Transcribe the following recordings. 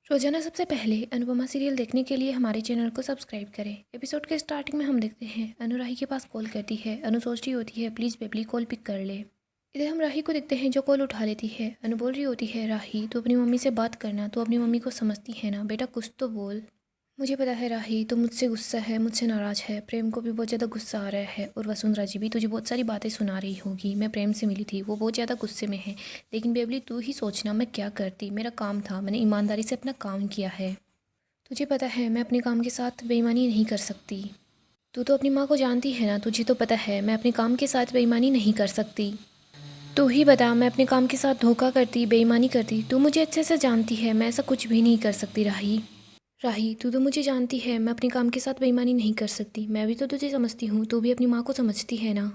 रोजाना सबसे पहले अनुपमा सीरियल देखने के लिए हमारे चैनल को सब्सक्राइब करें। एपिसोड के स्टार्टिंग में हम देखते हैं अनु राही के पास कॉल करती है। अनु सोच रही होती है प्लीज़ बेबली कॉल पिक कर ले। इधर हम राही को देखते हैं जो कॉल उठा लेती है। अनु बोल रही होती है राही तो अपनी मम्मी से बात करना, तो अपनी मम्मी को समझती है ना बेटा, कुछ तो बोल। मुझे पता है राही तो मुझसे गुस्सा है, मुझसे नाराज़ है। प्रेम को भी बहुत ज़्यादा गुस्सा आ रहा है और वसुंधरा जी भी तुझे बहुत सारी बातें सुना रही होगी। मैं प्रेम से मिली थी, वो बहुत ज़्यादा गुस्से में है। लेकिन बेबली तू ही सोचना मैं क्या करती, मेरा काम था, मैंने ईमानदारी से अपना काम किया है। तुझे पता है मैं अपने काम के साथ बेईमानी नहीं कर सकती। तू तो अपनी माँ को जानती है ना, तुझे तो पता है मैं अपने काम के साथ बेईमानी नहीं कर सकती। तू ही बता, मैं अपने काम के साथ धोखा करती, बेईमानी करती? तू मुझे अच्छे से जानती है मैं ऐसा कुछ भी नहीं कर सकती राही। राही तू तो मुझे जानती है मैं अपने काम के साथ बेईमानी नहीं कर सकती। मैं भी तो तुझे समझती हूँ, तू भी अपनी माँ को समझती है ना।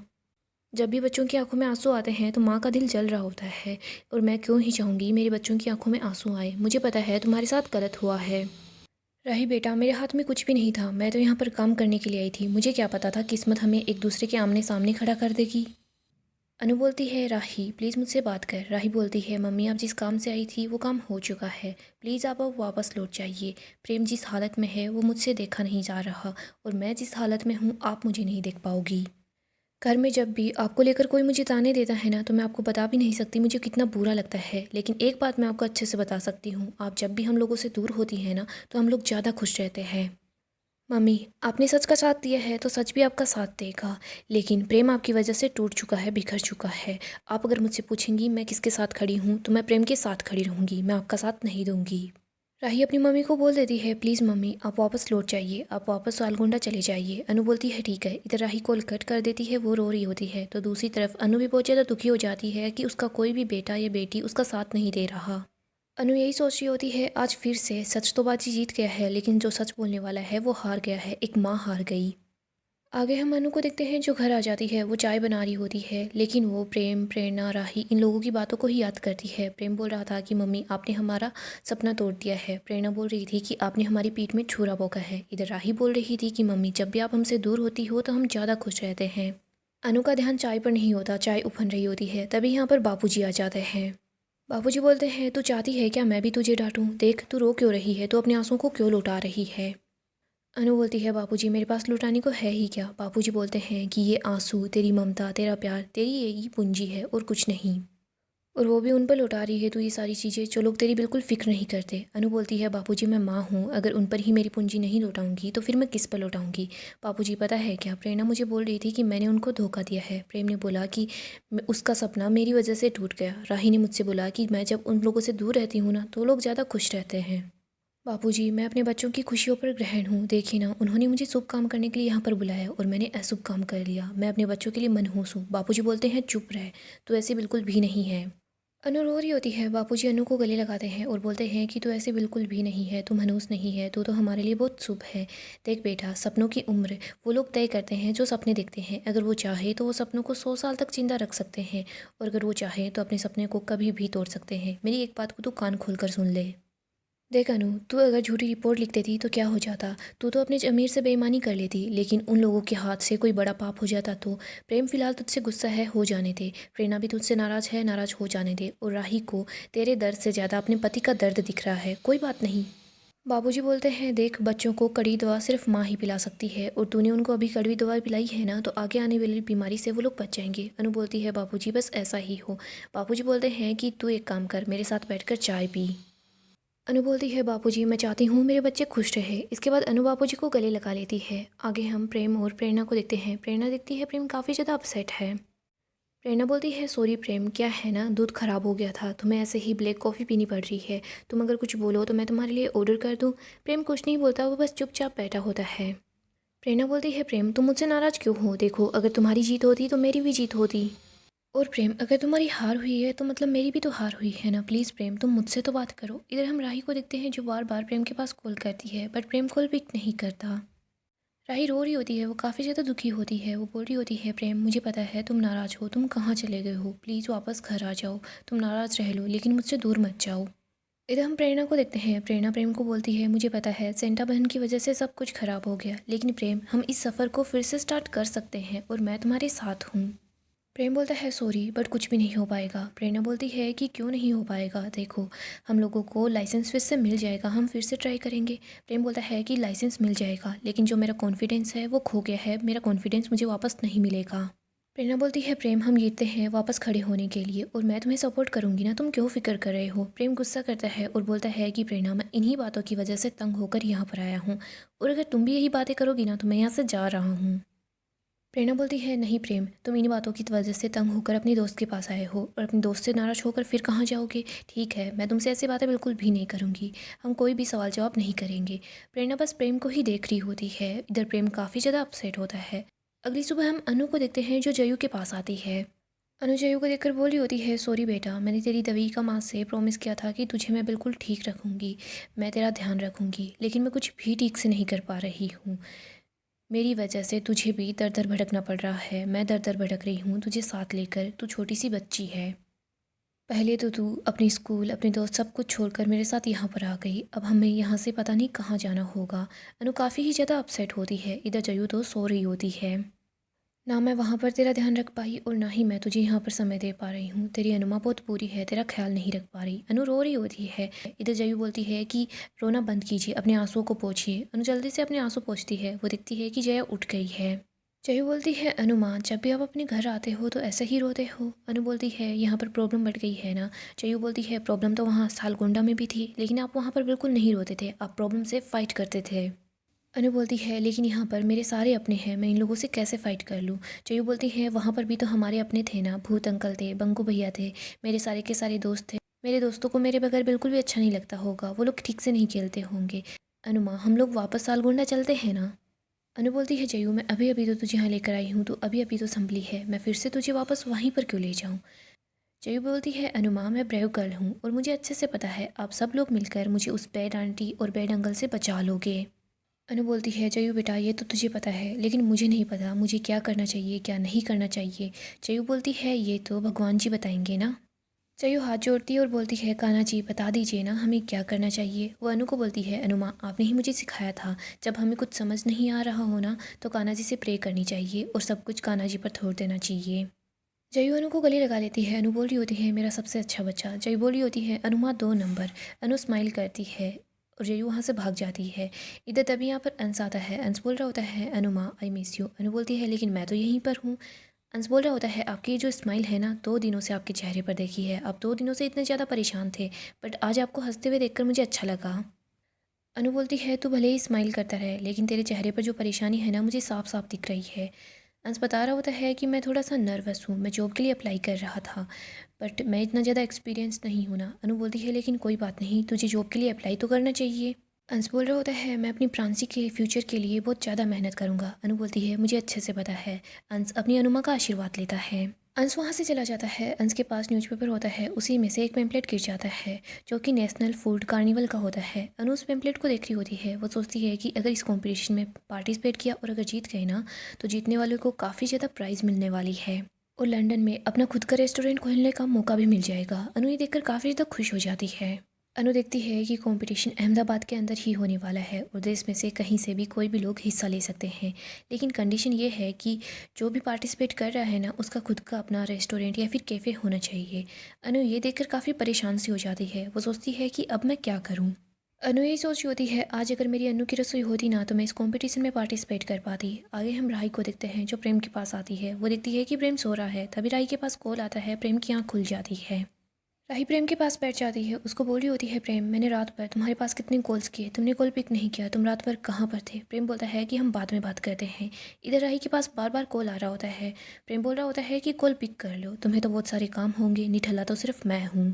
जब भी बच्चों की आंखों में आंसू आते हैं तो माँ का दिल जल रहा होता है। और मैं क्यों ही चाहूँगी मेरे बच्चों की आंखों में आंसू आए। मुझे पता है तुम्हारे साथ गलत हुआ है। राही बेटा, मेरे हाथ में कुछ भी नहीं था, मैं तो यहाँ पर काम करने के लिए आई थी। मुझे क्या पता था किस्मत हमें एक दूसरे के आमने सामने खड़ा कर देगी। अनु बोलती है राही प्लीज़ मुझसे बात कर। राही बोलती है मम्मी आप जिस काम से आई थी वो काम हो चुका है, प्लीज़ आप अब वापस लौट जाइए। प्रेम जिस हालत में है वो मुझसे देखा नहीं जा रहा, और मैं जिस हालत में हूँ आप मुझे नहीं देख पाओगी। घर में जब भी आपको लेकर कोई मुझे ताने देता है ना, तो मैं आपको बता भी नहीं सकती मुझे कितना बुरा लगता है। लेकिन एक बात मैं आपको अच्छे से बता सकती हूँ, आप जब भी हम लोगों से दूर होती हैं ना तो हम लोग ज़्यादा खुश रहते हैं। मम्मी आपने सच का साथ दिया है तो सच भी आपका साथ देगा। लेकिन प्रेम आपकी वजह से टूट चुका है, बिखर चुका है। आप अगर मुझसे पूछेंगी मैं किसके साथ खड़ी हूँ तो मैं प्रेम के साथ खड़ी रहूँगी, मैं आपका साथ नहीं दूंगी। राही अपनी मम्मी को बोल देती है प्लीज़ मम्मी आप वापस लौट जाइए, आप वापस सालगुंडा चले जाइए। अनु बोलती है ठीक है। इधर राही कॉल कट कर देती है, वो रो रही होती है। तो दूसरी तरफ अनु भी बहुत ज़्यादा दुखी हो जाती है कि उसका कोई भी बेटा या बेटी उसका साथ नहीं दे रहा। अनु यही सोच रही होती है आज फिर से सच तो बाजी जीत गया है, लेकिन जो सच बोलने वाला है वो हार गया है, एक माँ हार गई। आगे हम अनु को देखते हैं जो घर आ जाती है। वो चाय बना रही होती है, लेकिन वो प्रेम, प्रेरणा, राही इन लोगों की बातों को ही याद करती है। प्रेम बोल रहा था कि मम्मी आपने हमारा सपना तोड़ दिया है। प्रेरणा बोल रही थी कि आपने हमारी पीठ में छुरा भोंका है। इधर राही बोल रही थी कि मम्मी जब भी आप हमसे दूर होती हो तो हम ज़्यादा खुश रहते हैं। अनु का ध्यान चाय पर नहीं होता, चाय उफन रही होती है। तभी यहाँ पर बापूजी आ जाते हैं। बाबूजी बोलते हैं तू चाहती है क्या मैं भी तुझे डांटूं? देख तू रो क्यों रही है, तू अपने आंसू को क्यों लुटा रही है? अनु बोलती है बाबूजी मेरे पास लुटाने को है ही क्या? बाबूजी बोलते हैं कि ये आंसू, तेरी ममता, तेरा प्यार, तेरी एक ही पूंजी है और कुछ नहीं। और वो भी उन पर लुटा रही है तू ये सारी चीज़ें जो लोग तेरी बिल्कुल फिक्र नहीं करते। अनु बोलती है बापूजी मैं माँ हूँ, अगर उन पर ही मेरी पूंजी नहीं लौटाऊंगी तो फिर मैं किस पर लौटाऊंगी? बापूजी पता है क्या, प्रेरणा मुझे बोल रही थी कि मैंने उनको धोखा दिया है। प्रेम ने बोला कि उसका सपना मेरी वजह से टूट गया। राही ने मुझसे बोला कि मैं जब उन लोगों से दूर रहती हूँ ना तो लोग ज़्यादा खुश रहते हैं। बापूजी मैं अपने बच्चों की खुशियों पर ग्रहण हूँ। देखिए ना उन्होंने मुझे शुभ काम करने के लिए यहाँ पर बुलाया और मैंने अशुभ काम कर लिया। मैं अपने बच्चों के लिए मनहूस हूँ। बापूजी बोलते हैं चुप रह, तो ऐसे बिल्कुल भी नहीं है। अनु रो रही होती है। बापूजी अनु को गले लगाते हैं और बोलते हैं कि तू ऐसे बिल्कुल भी नहीं है, तू मनहूस नहीं है, तू तो हमारे लिए बहुत शुभ है। देख बेटा, सपनों की उम्र वो लोग तय करते हैं जो सपने देखते हैं। अगर वो चाहे तो वो सपनों को 100 साल तक जिंदा रख सकते हैं, और अगर वो चाहे तो अपने सपने को कभी भी तोड़ सकते हैं। मेरी एक बात को तू कान खोल कर सुन ले। देख अनु, तू अगर झूठी रिपोर्ट लिख देती तो क्या हो जाता? तू तो अपने अमीर से बेईमानी कर लेती, लेकिन उन लोगों के हाथ से कोई बड़ा पाप हो जाता तो? प्रेम फिलहाल तुझसे गुस्सा है, हो जाने दे। प्रेरणा भी तुझसे नाराज है, नाराज हो जाने दे। और राही को तेरे दर्द से ज़्यादा अपने पति का दर्द दिख रहा है, कोई बात नहीं। बाबूजी बोलते हैं देख बच्चों को कड़ी दवा सिर्फ माँ ही पिला सकती है, और तूने उनको अभी कड़वी दवा पिलाई है ना तो आगे आने वाली बीमारी से वो लोग बच जाएंगे। अनु बोलती है बाबूजी बस ऐसा ही हो। बाबूजी बोलते हैं कि तू एक काम कर, मेरे साथ बैठकर चाय पी। अनु बोलती है बापूजी मैं चाहती हूँ मेरे बच्चे खुश रहे। इसके बाद अनु बापूजी को गले लगा लेती है। आगे हम प्रेम और प्रेरणा को देखते हैं। प्रेरणा देखती है प्रेम काफ़ी ज़्यादा अपसेट है। प्रेरणा बोलती है सॉरी प्रेम, क्या है ना दूध ख़राब हो गया था, तुम्हें ऐसे ही ब्लैक कॉफ़ी पीनी पड़ रही है। तुम अगर कुछ बोलो तो मैं तुम्हारे लिए ऑर्डर कर दूँ? प्रेम कुछ नहीं बोलता, वो बस चुपचाप बैठा होता है। प्रेरणा बोलती है प्रेम तुम मुझसे नाराज़ क्यों हो? देखो अगर तुम्हारी जीत होती तो मेरी भी जीत होती। और प्रेम अगर तुम्हारी हार हुई है तो मतलब मेरी भी तो हार हुई है ना। प्लीज़ प्रेम तुम मुझसे तो बात करो। इधर हम राही को देखते हैं जो बार बार प्रेम के पास कॉल करती है, बट प्रेम कॉल पिक नहीं करता। राही रो रही होती है, वो काफ़ी ज़्यादा दुखी होती है। वो बोल रही होती है प्रेम मुझे पता है तुम नाराज़ हो, तुम कहाँ चले गए हो, प्लीज़ वापस घर आ जाओ। तुम नाराज़ रह लो लेकिन मुझसे दूर मत जाओ। इधर हम प्रेरणा को देखते हैं। प्रेरणा प्रेम को बोलती है मुझे पता है सेंटा बहन की वजह से सब कुछ खराब हो गया, लेकिन प्रेम हम इस सफ़र को फिर से स्टार्ट कर सकते हैं और मैं तुम्हारे साथ हूँ। प्रेम बोलता है सॉरी बट कुछ भी नहीं हो पाएगा। प्रेरणा बोलती है कि क्यों नहीं हो पाएगा, देखो हम लोगों को लाइसेंस फिर से मिल जाएगा, हम फिर से ट्राई करेंगे। प्रेम बोलता है कि लाइसेंस मिल जाएगा लेकिन जो मेरा कॉन्फिडेंस है वो खो गया है, मेरा कॉन्फिडेंस मुझे वापस नहीं मिलेगा। प्रेरणा बोलती है प्रेम हम जीतते हैं वापस खड़े होने के लिए और मैं तुम्हें सपोर्ट करूंगी ना, तुम क्यों फिक्र कर रहे हो। प्रेम गुस्सा करता है और बोलता है कि प्रेरणा मैं इन्हीं बातों की वजह से तंग होकर यहाँ पर आया हूँ और अगर तुम भी यही बातें करोगी ना तो मैं यहाँ से जा रहा हूँ। प्रेरणा बोलती है नहीं प्रेम, तुम इन्हीं बातों की वजह से तंग होकर अपनी दोस्त के पास आए हो और अपनी दोस्त से नाराज़ होकर फिर कहाँ जाओगे। ठीक है मैं तुमसे ऐसी बातें बिल्कुल भी नहीं करूँगी, हम कोई भी सवाल जवाब नहीं करेंगे। प्रेरणा बस प्रेम को ही देख रही होती है। इधर प्रेम काफ़ी ज़्यादा अपसेट होता है। अगली सुबह हम अनु को देखते हैं जो जयू के पास आती है। अनु जयू को देखकर बोली होती है सॉरी बेटा, मैंने तेरी दवाई का माँ से प्रॉमिस किया था कि तुझे मैं बिल्कुल ठीक रखूँगी, मैं तेरा ध्यान रखूँगी, लेकिन मैं कुछ भी ठीक से नहीं कर पा रही हूँ। मेरी वजह से तुझे भी दर दर भटकना पड़ रहा है, मैं दर दर भटक रही हूँ तुझे साथ लेकर, तू छोटी सी बच्ची है। पहले तो तू अपनी स्कूल अपने दोस्त सब कुछ छोड़कर मेरे साथ यहाँ पर आ गई, अब हमें यहाँ से पता नहीं कहाँ जाना होगा। अनु काफ़ी ही ज़्यादा अपसेट होती है। इधर जयू तो सो रही होती है। ना मैं वहाँ पर तेरा ध्यान रख पाई और ना ही मैं तुझे यहाँ पर समय दे पा रही हूँ, तेरी अनुमा बहुत बुरी है, तेरा ख्याल नहीं रख पा रही। अनु रो रही होती है। इधर जयू बोलती है कि रोना बंद कीजिए, अपने आंसुओं को पोंछिए। अनु जल्दी से अपने आंसू पोंछती है। वो दिखती है कि जया उठ गई है। जयू बोलती है अनुमा जब भी आप अपने घर आते हो तो ऐसे ही रोते हो। अनु बोलती है यहाँ पर प्रॉब्लम बढ़ गई है ना। जयू बोलती है प्रॉब्लम तो वहाँ सालगोंडा में भी थी, लेकिन आप वहाँ पर बिल्कुल नहीं रोते थे, आप प्रॉब्लम से फाइट करते थे। अनु बोलती है लेकिन यहाँ पर मेरे सारे अपने हैं, मैं इन लोगों से कैसे फ़ाइट कर लूँ। जयू बोलती है वहाँ पर भी तो हमारे अपने थे ना, भूत अंकल थे, बंकू भैया थे, मेरे सारे के सारे दोस्त थे। मेरे दोस्तों को मेरे बगैर बिल्कुल भी अच्छा नहीं लगता होगा, वो लोग ठीक से नहीं खेलते होंगे। अनुमा हम लोग वापस सालगोंडा चलते हैं ना। अनु बोलती है जयू मैं अभी अभी तो तुझे यहाँ लेकर आई हूँ, तो अभी अभी तो संभली है, मैं फिर से तुझे वापस वहीं पर क्यों ले जाऊँ। जयू बोलती है अनुमा मैं ब्रेव गर्ल हूँ और मुझे अच्छे से पता है आप सब लोग मिलकर मुझे उस बैड आंटी और बैड अंकल से बचा लोगे। अनु बोलती है जयू बेटा ये तो तुझे पता है, लेकिन मुझे नहीं पता मुझे क्या करना चाहिए क्या नहीं करना चाहिए। जयू बोलती है ये तो भगवान जी बताएंगे ना। जयू हाथ जोड़ती है और बोलती है कान्हा जी बता दीजिए ना हमें क्या करना चाहिए। वो अनु को बोलती है अनुमा आपने ही मुझे सिखाया था, जब हमें कुछ समझ नहीं आ रहा हो ना तो कान्हा जी से प्रे करनी चाहिए और सब कुछ कान्हा जी पर छोड़ देना चाहिए। जयू अनु को गले लगा लेती है। अनु बोल रही होती है मेरा सबसे अच्छा बच्चा। जयू बोल रही होती है अनुमा 2 नंबर। अनु स्माइल करती है और जयू वहाँ से भाग जाती है। इधर तभी यहाँ पर अंश आता है। अंश बोल रहा होता है अनुमा आई मिस यू। अनु बोलती है लेकिन मैं तो यहीं पर हूँ। अंश बोल रहा होता है आपकी जो स्माइल है ना 2 दिनों से आपके चेहरे पर देखी है, आप 2 दिनों से इतने ज़्यादा परेशान थे, बट आज आपको हंसते हुए देखकर मुझे अच्छा लगा। अनु बोलती है तू भले ही स्माइल करता रहे लेकिन तेरे चेहरे पर जो परेशानी है ना मुझे साफ साफ दिख रही है। अंश बता रहा होता है कि मैं थोड़ा सा नर्वस हूँ, मैं जॉब के लिए अप्लाई कर रहा था, बट मैं इतना ज़्यादा एक्सपीरियंस नहीं हूँ ना। अनु बोलती है लेकिन कोई बात नहीं, तुझे जॉब के लिए अप्लाई तो करना चाहिए। अंश बोल रहा होता है मैं अपनी प्रांसी के फ्यूचर के लिए बहुत ज़्यादा मेहनत करूँगा। अनु बोलती है मुझे अच्छे से पता है। अंश अपनी अनुमा का आशीर्वाद लेता है। अंश वहाँ से चला जाता है। अंश के पास न्यूज़पेपर होता है, उसी में से एक पेम्पलेट गिर जाता है जो कि नेशनल फूड कार्निवल का होता है। अनु उस पेम्पलेट को देख रही होती है। वो सोचती है कि अगर इस कॉम्पिटिशन में पार्टिसिपेट किया और अगर जीत गए ना तो जीतने वालों को काफ़ी ज़्यादा प्राइज़ मिलने वाली है और लंदन में अपना खुद का रेस्टोरेंट खोलने का मौका भी मिल जाएगा। अनु ये देखकर काफ़ी ज़्यादा खुश हो जाती है। अनु देखती है कि कंपटीशन अहमदाबाद के अंदर ही होने वाला है और देश में से कहीं से भी कोई भी लोग हिस्सा ले सकते हैं, लेकिन कंडीशन ये है कि जो भी पार्टिसिपेट कर रहा है ना उसका खुद का अपना रेस्टोरेंट या फिर कैफ़े होना चाहिए। अनु ये देखकर काफ़ी परेशान सी हो जाती है। वो सोचती है कि अब मैं क्या करूँ। अनु यही सोच रही होती है आज अगर मेरी अनु की रसोई होती ना तो मैं इस कंपटीशन में पार्टिसिपेट कर पाती। आगे हम राही को देखते हैं जो प्रेम के पास आती है। वो देखती है कि प्रेम सो रहा है, तभी राही के पास कॉल आता है। प्रेम की आँख खुल जाती है। राही प्रेम के पास बैठ जाती है। उसको बोल रही होती है प्रेम मैंने रात भर तुम्हारे पास कितने कॉल्स किए, तुमने कॉल पिक नहीं किया, तुम रात भर कहाँ पर थे। प्रेम बोलता है कि हम बाद में बात करते हैं। इधर राही के पास बार बार कॉल आ रहा होता है। प्रेम बोल रहा होता है कि कॉल पिक कर लो, तुम्हें तो बहुत सारे काम होंगे, निठल्ला तो सिर्फ मैं हूँ।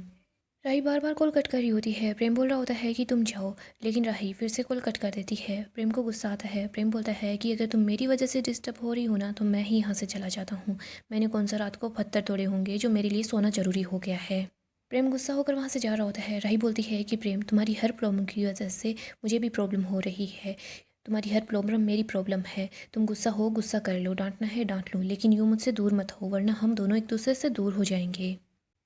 राही बार बार कॉल कट कर रही होती है। प्रेम बोल रहा होता है कि तुम जाओ, लेकिन राही फिर से कॉल कट कर देती है। प्रेम को गुस्सा आता है। प्रेम बोलता है कि अगर तुम मेरी वजह से डिस्टर्ब हो रही हो ना तो मैं ही यहाँ से चला जाता हूँ। मैंने कौन सा रात को पत्थर तोड़े होंगे जो मेरे लिए सोना जरूरी हो गया है। प्रेम गुस्सा होकर वहाँ से जा रहा होता है। राही बोलती है कि प्रेम तुम्हारी हर प्रॉब्लम की वजह से मुझे भी प्रॉब्लम हो रही है, तुम्हारी हर प्रॉब्लम मेरी प्रॉब्लम है, तुम गुस्सा हो गुस्सा कर लो, डांटना है डांट लो, लेकिन यूँ मुझसे दूर मत हो वरना हम दोनों एक दूसरे से दूर हो जाएंगे।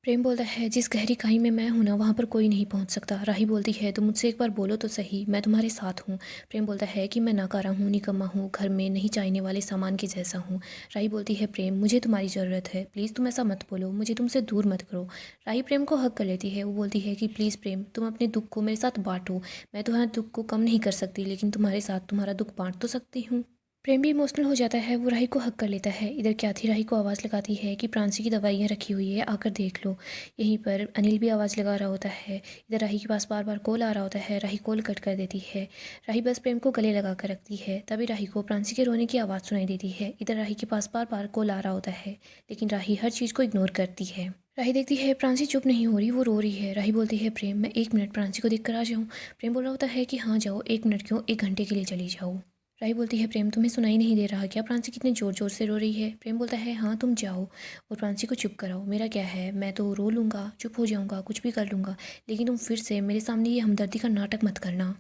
प्रेम बोलता है जिस गहरी खाई में मैं हूं ना वहाँ पर कोई नहीं पहुँच सकता। राही बोलती है तुम मुझसे एक बार बोलो तो सही, मैं तुम्हारे साथ हूँ। प्रेम बोलता है कि मैं नाकारा हूँ, निकम्मा हूँ, घर में नहीं चाहने वाले सामान के जैसा हूँ। राही बोलती है प्रेम मुझे तुम्हारी ज़रूरत है, प्लीज़ तुम ऐसा मत बोलो, मुझे तुमसे दूर मत करो। राही प्रेम को हक कर लेती है। वो बोलती है कि प्लीज़ प्रेम तुम अपने दुख को मेरे साथ बांटो। मैं तुम्हारे दुख को कम नहीं कर सकती लेकिन तुम्हारे साथ तुम्हारा दुख बांट तो सकती हूँ। प्रेम भी इमोशनल हो जाता है। वो राही को हक कर लेता है। इधर क्याथी राही को आवाज़ लगाती है कि प्रांसी की दवाइयाँ रखी हुई है, आकर देख लो। यहीं पर अनिल भी आवाज़ लगा रहा होता है। इधर राही के पास बार बार कॉल आ रहा होता है। राही कॉल कट कर देती है। राही बस प्रेम को गले लगा कर रखती है। तभी राही को प्रांसी के रोने की आवाज़ सुनाई देती है। इधर राही के पास बार बार कॉल आ रहा होता है लेकिन राही हर चीज़ को इग्नोर करती है। राही देखती है प्रांसी चुप नहीं हो रही, वो रो रही है। राही बोलती है प्रेम मैं 1 मिनट प्रांसी को देख कर आ जाऊँ। प्रेम बोल रहा होता है कि हाँ जाओ, 1 मिनट क्यों, 1 घंटे के लिए चली जाओ। राही बोलती है प्रेम तुम्हें सुनाई नहीं दे रहा क्या, प्रांसी कितने ज़ोर ज़ोर से रो रही है। प्रेम बोलता है हाँ तुम जाओ और प्रांसी को चुप कराओ, मेरा क्या है, मैं तो रो लूँगा, चुप हो जाऊँगा, कुछ भी कर लूँगा, लेकिन तुम फिर से मेरे सामने ये हमदर्दी का नाटक मत करना।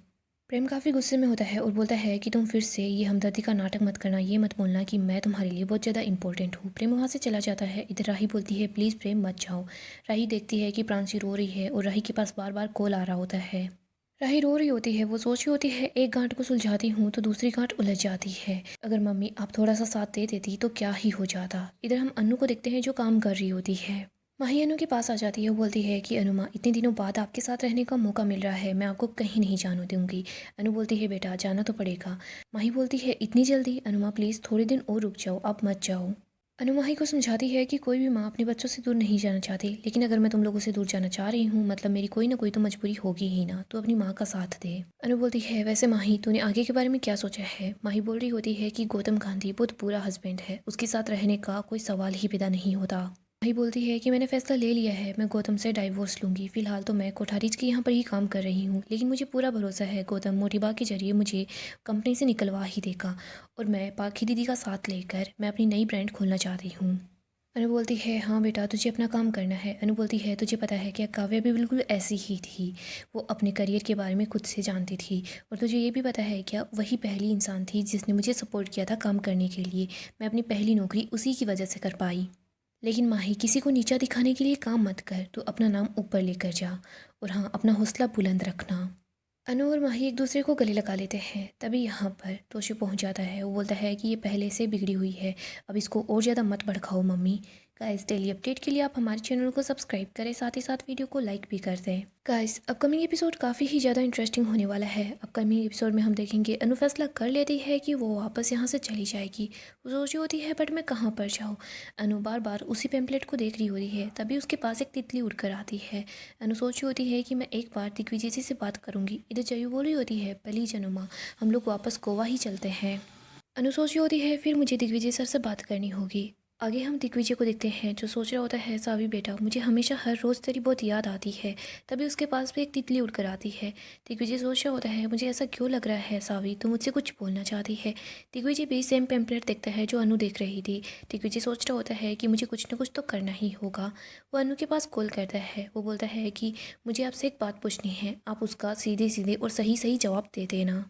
प्रेम काफ़ी गुस्से में होता है और बोलता है कि तुम फिर से ये हमदर्दी का नाटक मत करना, ये मत बोलना कि मैं तुम्हारे लिए बहुत ज़्यादा इंपॉर्टेंट हूँ। प्रेम वहाँ से चला जाता है। इधर राही बोलती है प्लीज़ प्रेम मत जाओ। राही देखती है कि प्रांसी रो रही है और राही के पास बार बार कॉल आ रहा होता है। राही रो रही होती है। वो सोच रही होती है एक गांठ को सुलझाती हूँ तो दूसरी गांठ उलझ जाती है। अगर मम्मी आप थोड़ा सा साथ दे देती तो क्या ही हो जाता। इधर हम अनु को देखते हैं जो काम कर रही होती है। माही अनु के पास आ जाती है। वो बोलती है कि अनुमा इतने दिनों बाद आपके साथ रहने का मौका मिल रहा है, मैं आपको कहीं नहीं जाने दूंगी। अनु बोलती है बेटा जाना तो पड़ेगा। माही बोलती है इतनी जल्दी, अनुमा प्लीज़ थोड़े दिन और रुक जाओ, आप मत जाओ। अनु माही को समझाती है कि कोई भी माँ अपने बच्चों से दूर नहीं जाना चाहती, लेकिन अगर मैं तुम लोगों से दूर जाना चाह रही हूँ मतलब मेरी कोई ना कोई तो मजबूरी होगी ही ना, तो अपनी माँ का साथ दे। अनु बोलती है वैसे माही तूने आगे के बारे में क्या सोचा है। माही बोल रही होती है कि गौतम गांधी बहुत बुरा हस्बैंड है, उसके साथ रहने का कोई सवाल ही पैदा नहीं होता। माही बोलती है कि मैंने फैसला ले लिया है, मैं गौतम से डाइवोर्स लूंगी। फिलहाल तो मैं कोठारीज के यहाँ पर ही काम कर रही हूँ, लेकिन मुझे पूरा भरोसा है गौतम मोटिबा के जरिए मुझे कंपनी से निकलवा ही देगा और मैं पाखी दीदी का साथ लेकर मैं अपनी नई ब्रांड खोलना चाहती हूँ। अनु बोलती है हाँ बेटा तुझे अपना काम करना है। अनु बोलती है तुझे पता है क्या, काव्या भी बिल्कुल ऐसी ही थी, वो अपने करियर के बारे में खुद से जानती थी। और तुझे ये भी पता है क्या, वही पहली इंसान थी जिसने मुझे सपोर्ट किया था काम करने के लिए। मैं अपनी पहली नौकरी उसी की वजह से कर पाई। लेकिन माही किसी को नीचा दिखाने के लिए काम मत कर, तो अपना नाम ऊपर लेकर जा और हाँ अपना हौसला बुलंद रखना। अनु और माही एक दूसरे को गले लगा लेते हैं। तभी यहाँ पर तोशु पहुँच जाता है। वो बोलता है कि ये पहले से बिगड़ी हुई है, अब इसको और ज़्यादा मत भड़काओ मम्मी। गाइस डेली अपडेट के लिए आप हमारे चैनल को सब्सक्राइब करें, साथ ही साथ वीडियो को लाइक भी कर दें। गाइस अपकमिंग एपिसोड काफ़ी ही ज़्यादा इंटरेस्टिंग होने वाला है। अपकमिंग एपिसोड में हम देखेंगे अनु फैसला कर लेती है कि वो वापस यहाँ से चली जाएगी। वो सोची होती है बट मैं कहाँ पर जाऊँ। अनु बार बार उसी पेम्पलेट को देख रही होती है। तभी उसके पास एक तितली उड़कर आती है। अनु सोची होती है कि मैं एक बार दिग्विजय जी से बात करूंगी। इधर जयू बोल रही होती है प्लीज अनुमा हम लोग वापस गोवा ही चलते हैं। अनु सोच रही होती है फिर मुझे दिग्विजय सर से बात करनी होगी। आगे हम दिग्विजय को देखते हैं जो सोच रहा होता है सावी बेटा मुझे हमेशा हर रोज़ तेरी बहुत याद आती है। तभी उसके पास भी एक तितली उड़कर आती है। दिग्विजय सोच रहा होता है मुझे ऐसा क्यों लग रहा है सावी, तो मुझसे कुछ बोलना चाहती है। दिग्विजय भी सेम पेम्पलेट देखता है जो अनु देख रही थी। दिग्विजय सोच रहा होता है कि मुझे कुछ ना कुछ तो करना ही होगा। वो अनु के पास कॉल करता है। वो बोलता है कि मुझे आपसे एक बात पूछनी है, आप उसका सीधे सीधे और सही सही जवाब दे देना।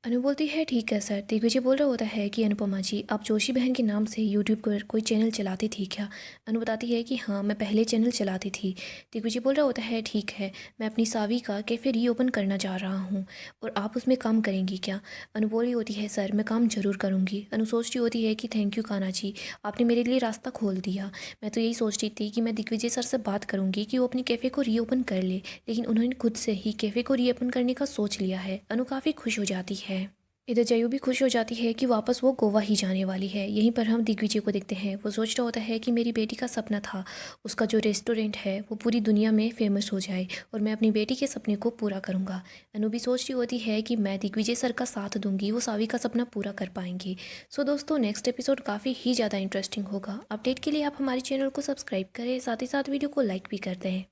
अनु बोलती है ठीक है सर। दिग्विजय बोल रहा होता है कि अनुपमा जी आप जोशी बहन के नाम से यूट्यूब पर कोई चैनल चलाती थी क्या। अनु बताती है कि हाँ मैं पहले चैनल चलाती थी। दिग्विजय बोल रहा होता है ठीक है, मैं अपनी सावी का कैफ़े रीओपन करना चाह रहा हूँ और आप उसमें काम करेंगी क्या। अनु बोल रही होती है सर मैं काम ज़रूर करूँगी। अनु सोच रही होती है कि थैंक यू कान्हा जी, आपने मेरे लिए रास्ता खोल दिया। मैं तो यही सोच रही थी कि मैं दिग्विजय सर से बात करूँगी कि वो अपनी कैफ़े को रीओपन कर ले, लेकिन उन्होंने खुद से ही कैफ़े को रीओपन करने का सोच लिया है। अनु काफ़ी खुश हो जाती है। इधर जयू भी खुश हो जाती है कि वापस वो गोवा ही जाने वाली है। यहीं पर हम दिग्विजय को देखते हैं। वो सोच रहा होता है कि मेरी बेटी का सपना था उसका जो रेस्टोरेंट है वो पूरी दुनिया में फेमस हो जाए और मैं अपनी बेटी के सपने को पूरा करूँगा। अनु भी सोच रही होती है कि मैं दिग्विजय सर का साथ दूंगी, वो सावी का सपना पूरा कर पाएंगे। सो दोस्तों नेक्स्ट एपिसोड काफ़ी ही ज़्यादा इंटरेस्टिंग होगा। अपडेट के लिए आप हमारे चैनल को सब्सक्राइब करें, साथ ही साथ वीडियो को लाइक भी कर दें।